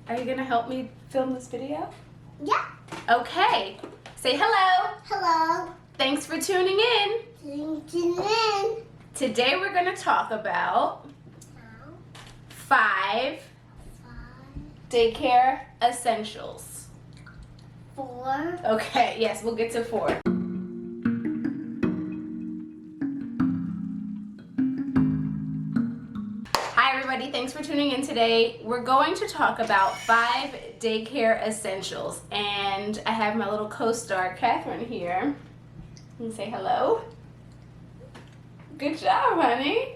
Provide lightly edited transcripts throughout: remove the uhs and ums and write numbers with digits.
Are you gonna help me film this video? Yeah. Okay. Say hello. Hello. Thanks for tuning in. Tuning in. Today we're gonna talk about 5 daycare essentials. 4. Okay, yes, we'll get to 4. Hi everybody, thanks for tuning in today. We're going to talk about 5 daycare essentials, and I have my little co-star Catherine here. You can say hello. Good job, honey.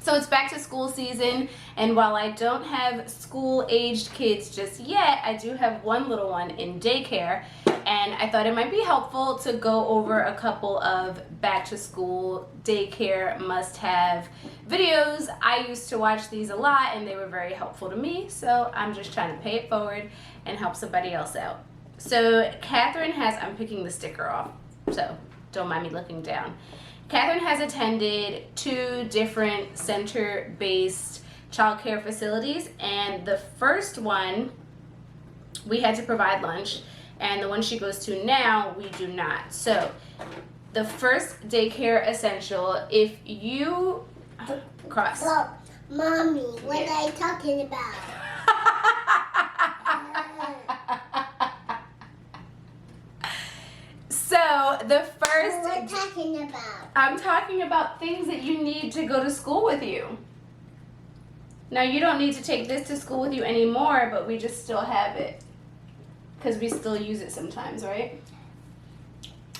So it's back to school season, and while I don't have school-aged kids just yet, I do have one little one in daycare, and I thought it might be helpful to go over a couple of back-to-school daycare must-have videos. I used to watch these a lot, and they were very helpful to me, so I'm just trying to pay it forward and help somebody else out. So Catherine has, I'm picking the sticker off, so don't mind me looking down. Catherine has attended 2 different center-based childcare facilities, and the first one we had to provide lunch, and the one she goes to now we do not. So the first daycare essential, if you cross. Look, Mommy, what are you talking about? So the first, What are you talking about? I'm talking about things that you need to go to school with you. Now you don't need to take this to school with you anymore, but we just still have it because we still use it sometimes, right?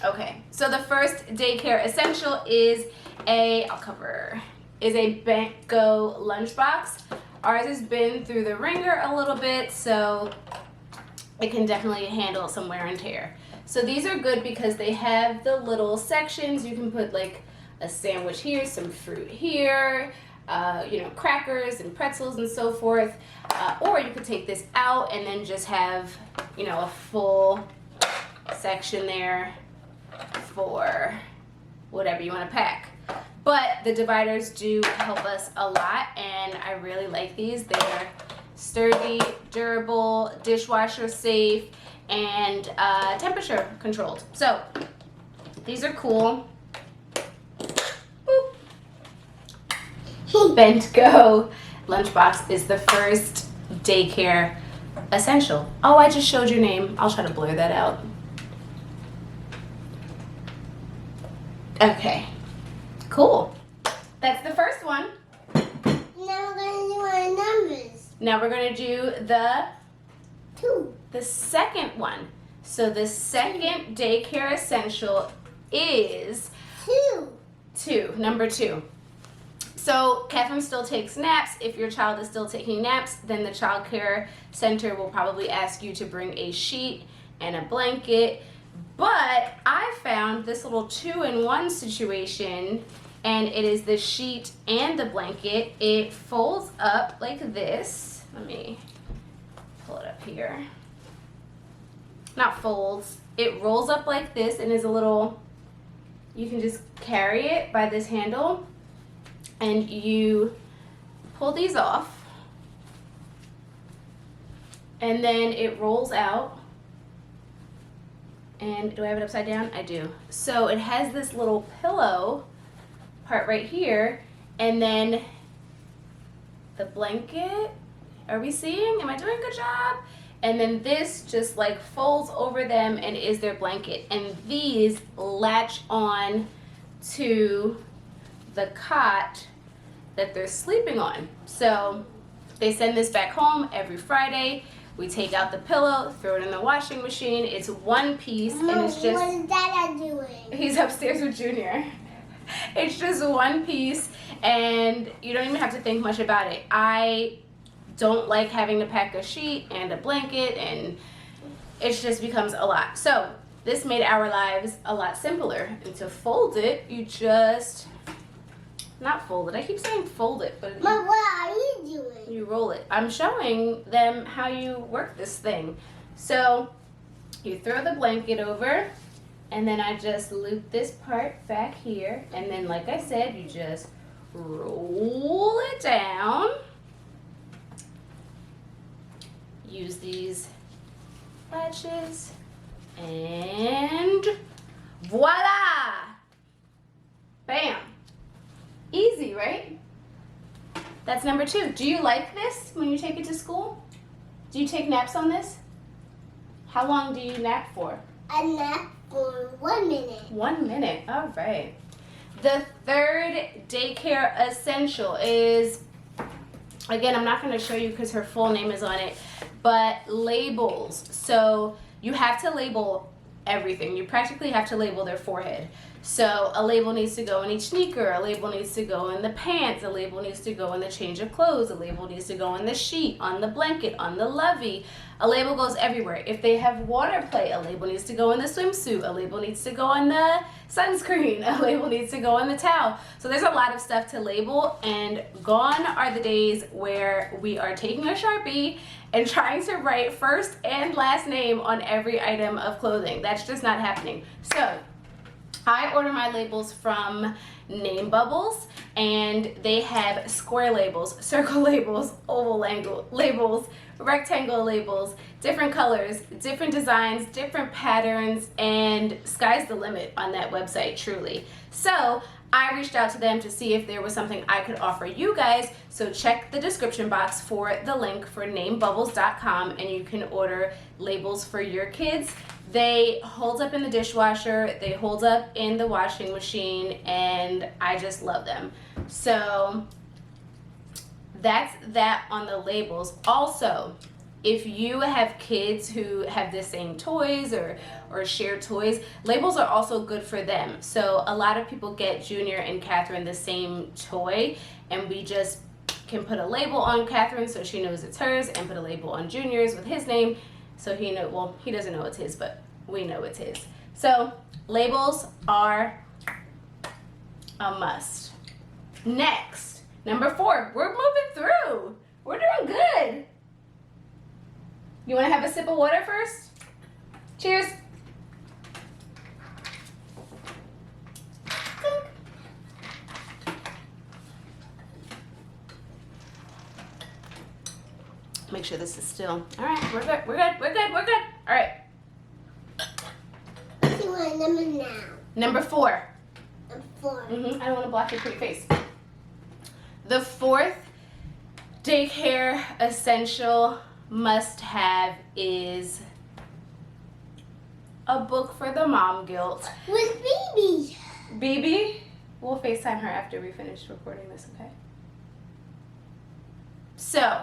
Okay, so the first daycare essential is a Banco lunchbox. Ours has been through the ringer a little bit, so it can definitely handle some wear and tear. So these are good because they have the little sections. You can put like a sandwich here, some fruit here, crackers and pretzels and so forth. Or you could take this out and then just have, a full section there for whatever you want to pack. But the dividers do help us a lot, and I really like these. They're sturdy, durable, dishwasher safe, and temperature controlled. So these are cool. Boop. Banco lunchbox is the first daycare essential. Oh, I just showed your name. I'll try to blur that out. Okay, cool. That's the first one. Now we're going to do our numbers. Now we're going to do the 2. second one. So the second daycare essential is 2. number 2. So Catherine still takes naps. If your child is still taking naps, then the child care center will probably ask you to bring a sheet and a blanket. But I found this little 2-in-1 situation, and it is the sheet and the blanket. It folds up like this. Let me pull it up here. Not folds. It rolls up like this and is a little, you can just carry it by this handle, and you pull these off, and then it rolls out. And do I have it upside down? I do. So it has this little pillow part right here, and then the blanket. Are we seeing? Am I doing a good job? And then this just like folds over them and is their blanket. And these latch on to the cot that they're sleeping on. So they send this back home every Friday. We take out the pillow, throw it in the washing machine. It's one piece, and it's just... What is Dada doing? He's upstairs with Junior. It's just one piece, and you don't even have to think much about it. I don't like having to pack a sheet and a blanket, and it just becomes a lot. So this made our lives a lot simpler. And to fold it, you just... Not fold it. I keep saying fold it, but... Mom, what are you doing? You roll it. I'm showing them how you work this thing. So you throw the blanket over, and then I just loop this part back here, and then like I said, you just roll it down, use these latches and voila! Bam! Easy, right? That's number 2. Do you like this when you take it to school? Do you take naps on this? How long do you nap for? A nap for 1 minute. 1 minute, all right. The third daycare essential is, again, I'm not going to show you because her full name is on it, but labels. So you have to label everything. You practically have to label their forehead. So a label needs to go in each sneaker, a label needs to go in the pants, a label needs to go in the change of clothes, a label needs to go in the sheet, on the blanket, on the lovey. A label goes everywhere. If they have water play, a label needs to go in the swimsuit, a label needs to go on the sunscreen, a label needs to go on the towel. So there's a lot of stuff to label, and gone are the days where we are taking a Sharpie and trying to write first and last name on every item of clothing. That's just not happening. So I order my labels from Name Bubbles, and they have square labels, circle labels, oval labels, rectangle labels, different colors, different designs, different patterns, and sky's the limit on that website, truly. So I reached out to them to see if there was something I could offer you guys. So check the description box for the link for namebubbles.com, and you can order labels for your kids. They hold up in the dishwasher, they hold up in the washing machine, and I just love them. So that's that on the labels. Also, if you have kids who have the same toys or share toys, labels are also good for them. So a lot of people get Junior and Catherine the same toy, and we just can put a label on Catherine so she knows it's hers, and put a label on Junior's with his name so he know, well, he doesn't know it's his, but we know it's his. So labels are a must. Next, number 4, we're moving through. We're doing good. You want to have a sip of water first? Cheers. Make sure this is still. All right, we're good, we're good, we're good, we're good. All right. What's your number now? Number 4. Number 4. I don't want to block your pretty face. The 4th daycare essential must-have is a book for the mom guilt. With baby. BB, we'll FaceTime her after we finish recording this, okay? So,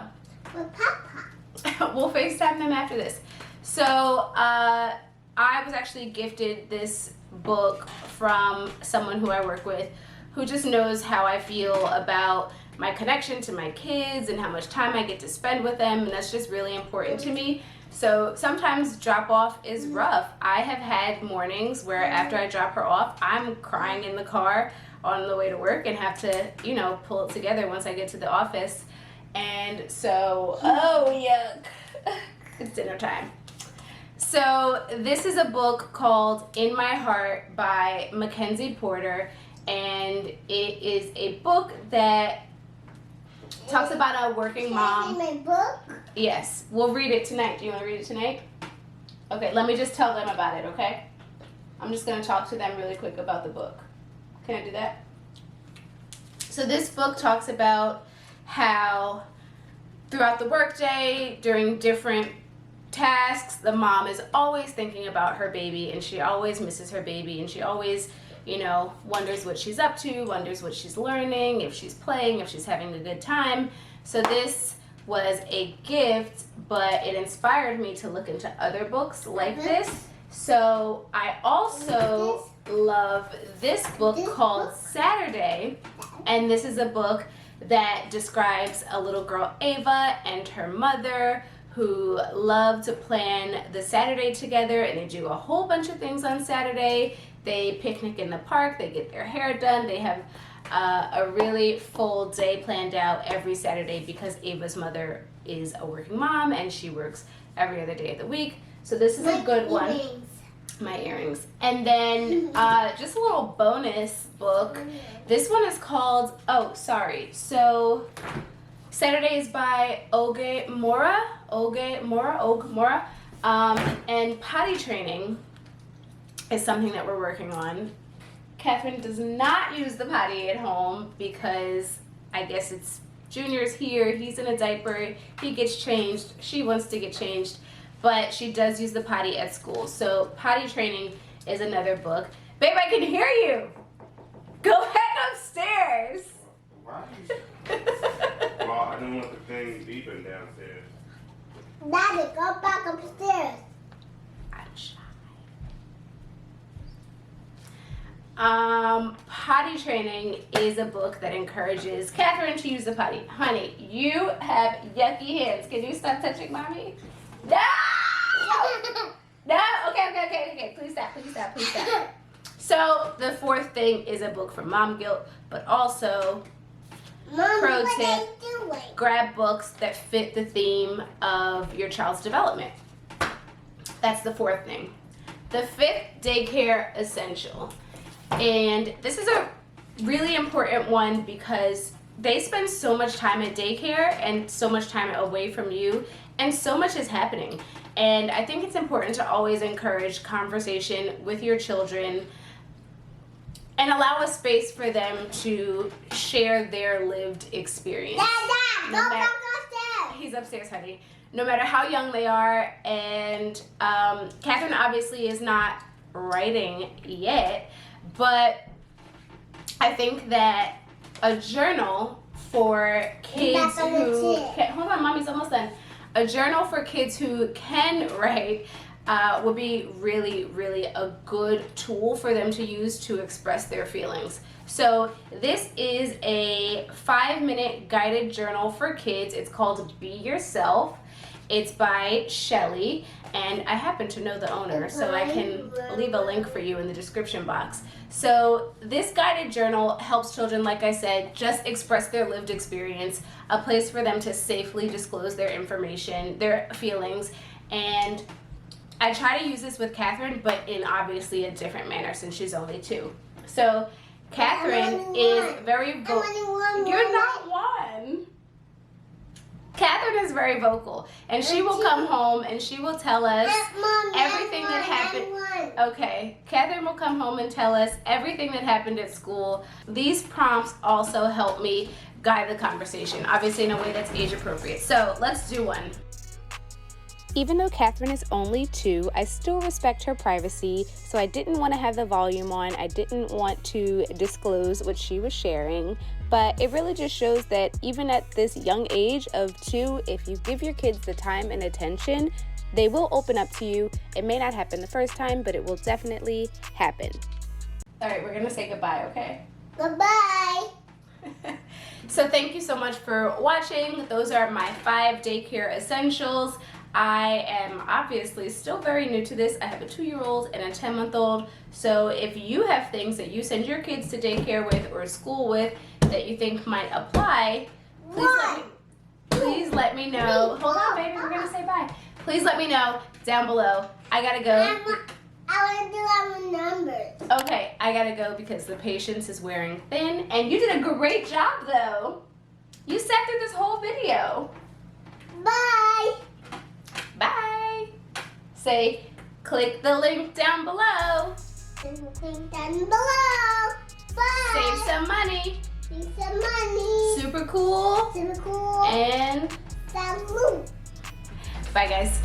With Papa. we'll FaceTime them after this. So, I was actually gifted this book from someone who I work with who just knows how I feel about my connection to my kids and how much time I get to spend with them, and that's just really important to me. So sometimes drop off is rough. I have had mornings where after I drop her off, I'm crying in the car on the way to work and have to, you know, pull it together once I get to the office. And so, oh yuck, it's dinner time. So this is a book called In My Heart by Mackenzie Porter, and it is a book that talks about a working mom. Can I read my book? Yes, we'll read it tonight. Do you want to read it tonight? Okay, let me just tell them about it, okay? I'm just going to talk to them really quick about the book. Can I do that? So this book talks about how throughout the workday, during different tasks, the mom is always thinking about her baby, and she always misses her baby, and she always, you know, wonders what she's up to, wonders what she's learning, if she's playing, if she's having a good time. So this was a gift, but it inspired me to look into other books like this. So I also love this book called Saturday, and this is a book that describes a little girl, Ava, and her mother who love to plan the Saturday together, and they do a whole bunch of things on Saturday. They picnic in the park, they get their hair done, they have a really full day planned out every Saturday because Ava's mother is a working mom and she works every other day of the week. So this is a good one. My earrings. And then just a little bonus book. This one is called, oh, sorry. So Saturday is by Oge Mora. And potty training is something that we're working on. Catherine does not use the potty at home because I guess it's Junior's here, he's in a diaper, he gets changed, she wants to get changed, but she does use the potty at school. So potty training is another book. Babe, I can hear you. Go back upstairs. Why? Well, I didn't want the thing beeping downstairs. Daddy, go back upstairs. I'm shy. Potty training is a book that encourages Catherine to use the potty. Honey, you have yucky hands. Can you stop touching mommy? No! No! Okay. Please stop. So the fourth thing is a book for mom guilt, but also Mom, pro what tip, are you doing? grab books that fit the theme of your child's development. That's the fourth thing. The fifth, daycare essential. And this is a really important one because they spend so much time at daycare and so much time away from you, and so much is happening. And I think it's important to always encourage conversation with your children and allow a space for them to share their lived experience. Dad, go back upstairs. He's upstairs, honey. No matter how young they are, and Catherine obviously is not writing yet, but I think that a journal for kids who hold on, mommy's almost done. A journal for kids who can write would be really, really a good tool for them to use to express their feelings. So this is a 5-minute guided journal for kids. It's called Be Yourself. It's by Shelly, and I happen to know the owner, so I can leave a link for you in the description box. So this guided journal helps children, like I said, just express their lived experience, a place for them to safely disclose their information, their feelings, and I try to use this with Catherine, but in obviously a different manner since she's only 2. So Catherine is very vocal. You're not one. Catherine is very vocal, and she will come home and she will tell us everything that happened. Okay, Catherine will come home and tell us everything that happened at school. These prompts also help me guide the conversation, obviously in a way that's age appropriate. So let's do one. Even though Catherine is only 2, I still respect her privacy, so I didn't want to have the volume on. I didn't want to disclose what she was sharing, but it really just shows that even at this young age of 2, if you give your kids the time and attention, they will open up to you. It may not happen the first time, but it will definitely happen. All right, we're gonna say goodbye, okay? Goodbye. So thank you so much for watching. Those are my 5 daycare essentials. I am obviously still very new to this. I have a 2-year-old and a 10-month-old. So if you have things that you send your kids to daycare with or school with that you think might apply, please let me know. Hold on, baby, we're gonna say bye. Please let me know down below. I gotta go. I want to do our numbers. Okay, I gotta go because the patience is wearing thin, and you did a great job though. You sat through this whole video. Bye. Bye. Say, click the link down below. Link down below. Bye. Save some money. Save some money. Super cool. Super cool. And Salute. bye, guys.